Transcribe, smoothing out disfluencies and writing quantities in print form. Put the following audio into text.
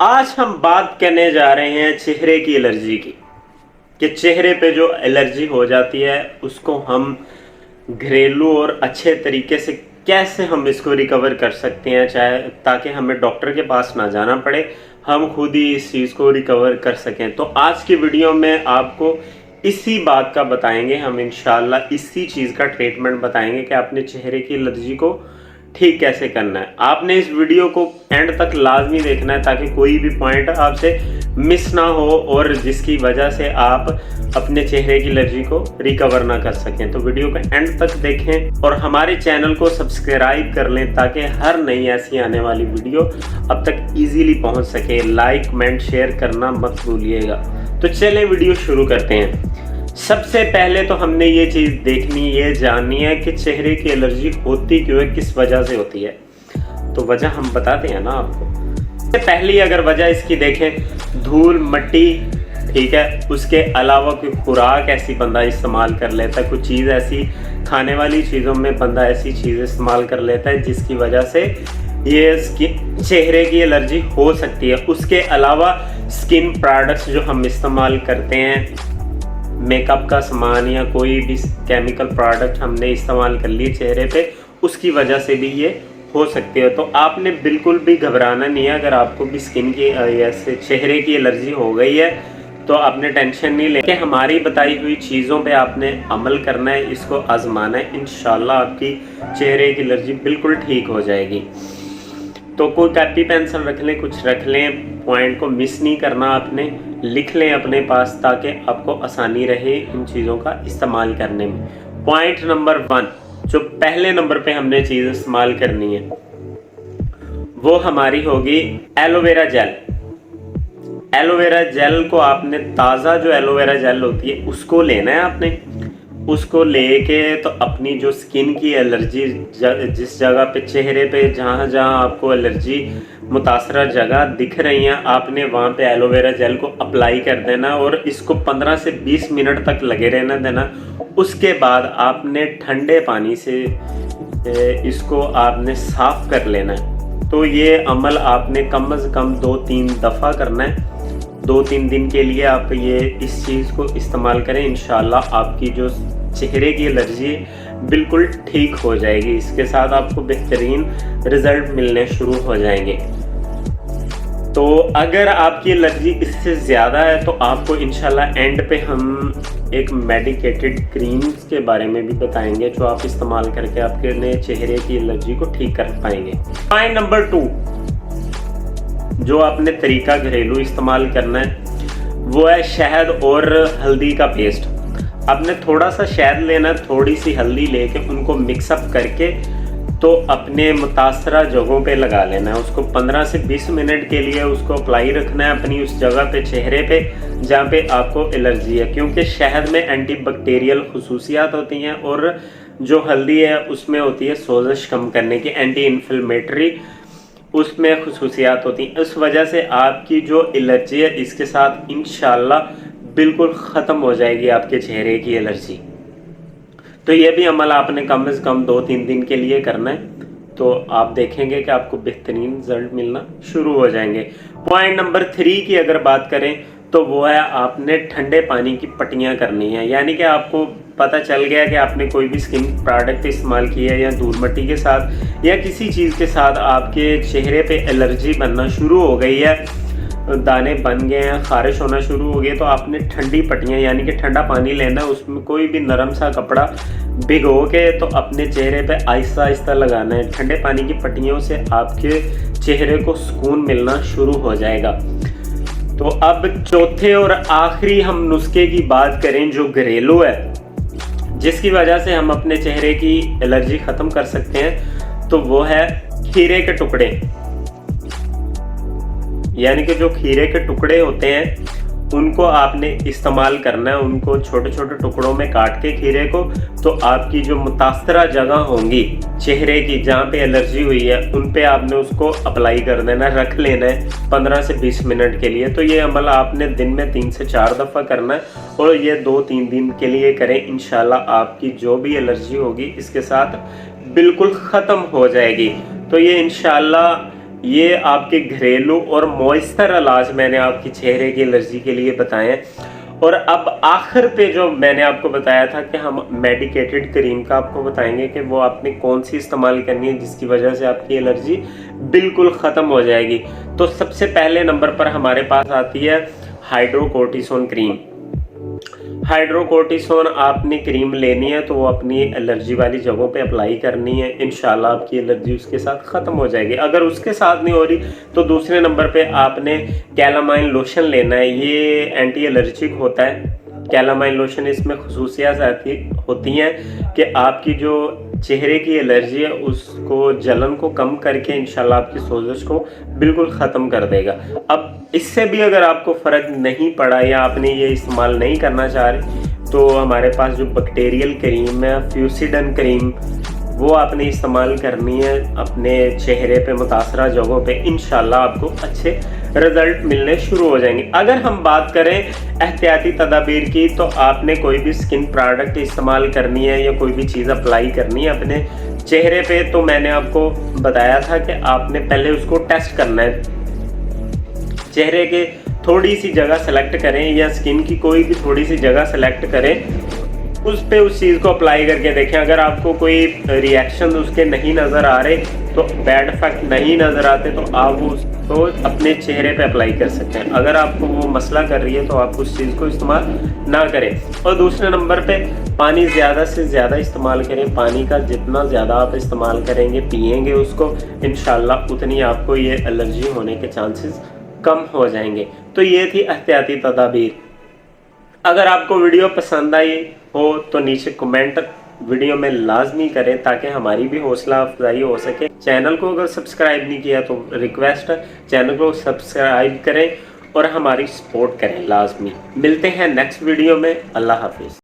आज हम बात करने जा रहे हैं चेहरे की एलर्जी की, कि चेहरे पे जो एलर्जी हो जाती है उसको हम घरेलू और अच्छे तरीके से कैसे हम इसको रिकवर कर सकते हैं, चाहे ताकि हमें डॉक्टर के पास ना जाना पड़े, हम खुद ही इस चीज़ को रिकवर कर सकें। तो आज की वीडियो में आपको इसी बात का बताएंगे, हम इंशाल्लाह इसी चीज़ का ट्रीटमेंट बताएंगे कि अपने चेहरे की एलर्जी को ठीक कैसे करना है। आपने इस वीडियो को एंड तक लाजमी देखना है ताकि कोई भी पॉइंट आपसे मिस ना हो और जिसकी वजह से आप अपने चेहरे की एलर्जी को रिकवर ना कर सकें। तो वीडियो को एंड तक देखें और हमारे चैनल को सब्सक्राइब कर लें ताकि हर नई ऐसी आने वाली वीडियो अब तक इजीली पहुंच सके। लाइक कमेंट शेयर करना मत भूलिएगा। तो चलें वीडियो शुरू करते हैं। सबसे पहले तो हमने ये चीज़ देखनी, ये जाननी है कि चेहरे की एलर्जी होती क्यों है, किस वजह से होती है। तो वजह हम बताते हैं ना आपको। सबसे पहली अगर वजह इसकी देखें, धूल मिट्टी, ठीक है, उसके अलावा कोई खुराक ऐसी बंदा इस्तेमाल कर लेता है, कुछ चीज़ ऐसी खाने वाली चीज़ों में बंदा ऐसी चीज़ इस्तेमाल कर लेता है जिसकी वजह से ये चेहरे की एलर्जी हो सकती है। उसके अलावा स्किन प्रोडक्ट्स जो हम इस्तेमाल करते हैं, मेकअप का सामान या कोई भी केमिकल प्रोडक्ट हमने इस्तेमाल कर लिए चेहरे पे, उसकी वजह से भी ये हो सकती है। तो आपने बिल्कुल भी घबराना नहीं है। अगर आपको भी स्किन की ऐसे चेहरे की एलर्जी हो गई है तो आपने टेंशन नहीं लेके हमारी बताई हुई चीज़ों पे आपने अमल करना है, इसको आजमाना है। इंशाल्लाह आपकी चेहरे की एलर्जी बिल्कुल ठीक हो जाएगी। तो कोई कॉपी पेंसिल रख लें, कुछ रख लें, पॉइंट को मिस नहीं करना, आपने लिख लें अपने पास ताकि आपको आसानी रहे इन चीज़ों का इस्तेमाल करने में। पॉइंट नंबर 1, जो पहले नंबर पे हमने चीज़ इस्तेमाल करनी है वो हमारी होगी एलोवेरा जेल। एलोवेरा जेल को आपने ताज़ा जो एलोवेरा जेल होती है उसको लेना है। आपने उसको लेके तो अपनी जो स्किन की एलर्जी जिस जगह पे चेहरे पे जहाँ जहाँ आपको एलर्जी मुतासरा जगह दिख रही हैं, आपने वहाँ पे एलोवेरा जेल को अप्लाई कर देना और इसको 15 से 20 मिनट तक लगे रहना देना। उसके बाद आपने ठंडे पानी से इसको आपने साफ़ कर लेना है। तो ये अमल आपने कम से कम 2-3 दफ़ा करना है। 2-3 दिन के लिए आप ये इस चीज़ को इस्तेमाल करें, इंशाल्लाह आपकी जो चेहरे की एलर्जी बिल्कुल ठीक हो जाएगी। इसके साथ आपको बेहतरीन रिजल्ट मिलने शुरू हो जाएंगे। तो अगर आपकी एलर्जी इससे ज़्यादा है तो आपको इंशाल्लाह एंड पे हम एक मेडिकेटेड क्रीम्स के बारे में भी बताएंगे जो आप इस्तेमाल करके आपके नए चेहरे की एलर्जी को ठीक कर पाएंगे। पॉइंट नंबर 2, जो आपने तरीका घरेलू इस्तेमाल करना है वो है शहद और हल्दी का पेस्ट। आपने थोड़ा सा शहद लेना, थोड़ी सी हल्दी लेके उनको मिक्सअप करके तो अपने मुतासरा जगहों पे लगा लेना है। उसको 15 से 20 मिनट के लिए उसको अप्लाई रखना है अपनी उस जगह पे, चेहरे पे जहाँ पे आपको एलर्जी है, क्योंकि शहद में एंटीबैक्टीरियल खुसूसियात होती हैं और जो हल्दी है उसमें होती है सोजिश कम करने की, एंटी इन्फ्लेमेटरी उसमें खुसूसियात होती हैं। उस वजह से आपकी जो एलर्जी है इसके साथ इंशाल्लाह बिल्कुल ख़त्म हो जाएगी आपके चेहरे की एलर्जी। तो ये भी अमल आपने कम से कम 2-3 दिन के लिए करना है, तो आप देखेंगे कि आपको बेहतरीन रिजल्ट मिलना शुरू हो जाएंगे। पॉइंट नंबर 3 की अगर बात करें तो वो है आपने ठंडे पानी की पट्टियाँ करनी है। यानी कि आपको पता चल गया कि आपने कोई भी स्किन प्रोडक्ट इस्तेमाल किया है या धूल मिट्टी के साथ या किसी चीज़ के साथ आपके चेहरे पे एलर्जी बनना शुरू हो गई है, दाने बन गए हैं, खारिश होना शुरू हो गई, तो आपने ठंडी पट्टियाँ यानी कि ठंडा पानी लेना, उसमें कोई भी नरम सा कपड़ा भिगो के तो अपने चेहरे पे आहिस्ता आहिस्ता लगाना है। ठंडे पानी की पट्टियों से आपके चेहरे को सुकून मिलना शुरू हो जाएगा। तो अब चौथे और आखिरी हम नुस्खे की बात करें जो घरेलू है, जिसकी वजह से हम अपने चेहरे की एलर्जी ख़त्म कर सकते हैं, तो वो है खीरे के टुकड़े। यानी कि जो खीरे के टुकड़े होते हैं उनको आपने इस्तेमाल करना है। उनको छोटे छोटे टुकड़ों में काट के खीरे को, तो आपकी जो मुतासरा जगह होंगी चेहरे की जहाँ पे एलर्जी हुई है उन पे आपने उसको अप्लाई कर देना, रख लेना है 15 से 20 मिनट के लिए। तो ये अमल आपने दिन में 3 से 4 दफ़ा करना है और ये 2-3 दिन के लिए करें। इंशाल्लाह आपकी जो भी एलर्जी होगी इसके साथ बिल्कुल ख़त्म हो जाएगी। तो ये इंशाल्लाह ये आपके घरेलू और मॉइस्चर इलाज मैंने आपकी चेहरे की एलर्जी के लिए बताए हैं। और अब आखिर पे जो मैंने आपको बताया था कि हम मेडिकेटेड क्रीम का आपको बताएंगे कि वो आपने कौन सी इस्तेमाल करनी है जिसकी वजह से आपकी एलर्जी बिल्कुल ख़त्म हो जाएगी। तो सबसे पहले नंबर पर हमारे पास आती है हाइड्रोकोर्टिसोन क्रीम। हाइड्रोकोर्टिसोन आपने क्रीम लेनी है तो वो अपनी एलर्जी वाली जगहों पे अप्लाई करनी है, इंशाल्लाह आपकी एलर्जी उसके साथ ख़त्म हो जाएगी। अगर उसके साथ नहीं हो रही तो दूसरे नंबर पे आपने कैलामाइन लोशन लेना है। ये एंटी एलर्जिक होता है कैलामाइन लोशन। इसमें खसूसियात होती हैं कि आपकी जो चेहरे की एलर्जी है उसको जलन को कम करके इंशाल्लाह आपकी सोजश को बिल्कुल ख़त्म कर देगा। अब इससे भी अगर आपको फ़र्क नहीं पड़ा या आपने ये इस्तेमाल नहीं करना चाह रहे तो हमारे पास जो बैक्टीरियल क्रीम है फ्यूसिडन क्रीम वो आपने इस्तेमाल करनी है अपने चेहरे पे मुतासरा जगहों पे, इंशाल्लाह आपको अच्छे रिजल्ट मिलने शुरू हो जाएंगे। अगर हम बात करें एहतियाती तदाबीर की तो आपने कोई भी स्किन प्रोडक्ट इस्तेमाल करनी है या कोई भी चीज़ अप्लाई करनी है अपने चेहरे पे तो मैंने आपको बताया था कि आपने पहले उसको टेस्ट करना है। चेहरे के थोड़ी सी जगह सेलेक्ट करें या स्किन की कोई भी थोड़ी सी जगह सेलेक्ट करें, उस पे उस चीज़ को अप्लाई करके देखें। अगर आपको कोई रिएक्शन उसके नहीं नज़र आ रहे तो बैड इफेक्ट नहीं नज़र आते तो आप उसको अपने चेहरे पे अप्लाई कर सकते हैं। अगर आपको वो मसला कर रही है तो आप उस चीज़ को इस्तेमाल ना करें। और दूसरे नंबर पे पानी ज़्यादा से ज़्यादा इस्तेमाल करें। पानी का जितना ज़्यादा आप इस्तेमाल करेंगे पिएंगे उसको, इंशाल्लाह उतनी आपको ये एलर्जी होने के चांसेस कम हो जाएंगे। तो ये थी एहतियाती तदाबीर। अगर आपको वीडियो पसंद आई हो तो नीचे कमेंट वीडियो में लाजमी करें ताकि हमारी भी हौसला अफजाई हो सके। चैनल को अगर सब्सक्राइब नहीं किया तो रिक्वेस्ट है चैनल को सब्सक्राइब करें और हमारी सपोर्ट करें लाजमी। मिलते हैं नेक्स्ट वीडियो में। अल्लाह हाफिज़।